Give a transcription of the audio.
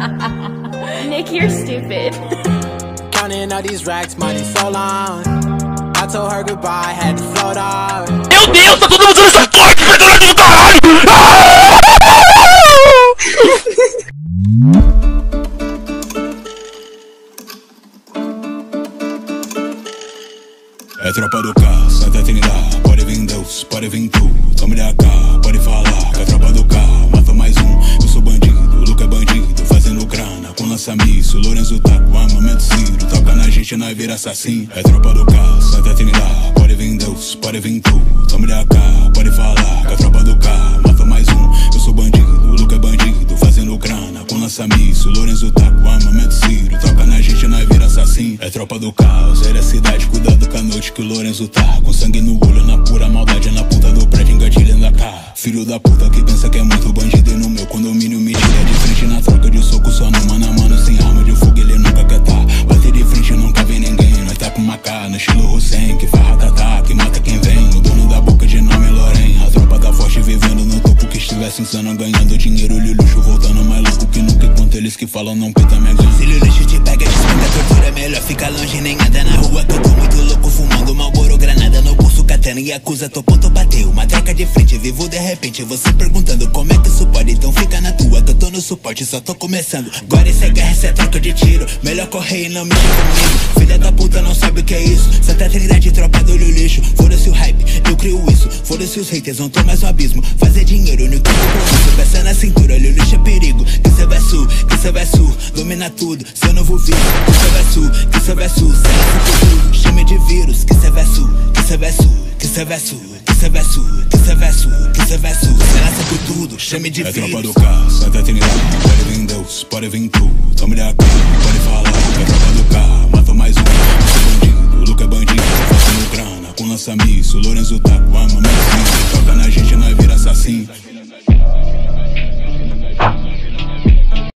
Nick, you're stupid. Counting all these racks, money so long. I told her goodbye, had to float off. Meu Deus, tá todo mundo usando essa porra de petróleo do caralho! É tropa do carro, Santa Trindade, pode vir Deus, pode vir tu. Tome da cá, pode falar, que é tropa do carro, mata mais um. Eu sou bandido, o Luca é bandido, fazendo grana com lança-míssil. Lourenço tá com armamento Ciro, toca na gente, nós vira assassino. É tropa do carro, Santa Trindade, pode vir Deus, pode vir tu. Tome da cá, pode falar, que é tropa do carro, mata mais um. Eu sou bandido, o Luca é bandido, fazendo grana com lança-míssil. Lourenço tá com armamento Ciro, toca na gente, nós vira assassino. É tropa do carro, zero a cidade, cuidado com a noite que o Lourenço tá com sangue no olho, na pura maldade, na ponta do prédio, engatilhando da cara. Filho da puta que pensa que é muito bandido e no meu condomínio me tira de frente na troca de soco, só no mano a mano, sem arma de fogo, ele nunca quer tá. Bater de frente nunca vem ninguém, nós tá com uma cara no estilo Hussein, que farra tatá, que mata quem vem. O dono da boca de nome é Loren, a tropa tá forte vivendo no topo, que estivesse insano, ganhando dinheiro, luxo, voltando mais louco que nunca, enquanto eles que falam não pita minha ganha. Se o luxo te pega, desconta a tortura, é melhor ficar longe, nem anda na rua, que eu tô muito louco, fumando Marlboro, granada no pulso, katana e acusa, tô ponto, bateu, uma treca de frente, vivo de repente, você perguntando como é que isso pode, então fica na tua, que eu tô no suporte, só tô começando. Agora essa guerra, essa é troca de tiro, melhor correr e não mexer comigo, filha da puta não sabe o que é isso, Santa Trindade, tropa do lixo, foda-se o hype, eu crio isso, foda-se os haters, não tô mais no abismo, fazer dinheiro no que eu compromisso, peça na cintura, lixo é perigo, que cê vai sul, domina tudo, seu novo vídeo, que cê vai sul, será futuro, chame de vírus, que cê vai sul, que cê vai sul, que cê vai sul, que cê vai sul, que cê vai sul, que cê vai sul, será por tudo, chame de vírus. É tropa do carro, Santa Trindade, pode vir Deus, pode vir tu, tome da cá, pode falar, é tropa do carro, mata mais um. Eu sou bandido, o Luca é bandido, fazendo grana com lança-míssil, Lourenço tá com armamento, toca na gente, nós vira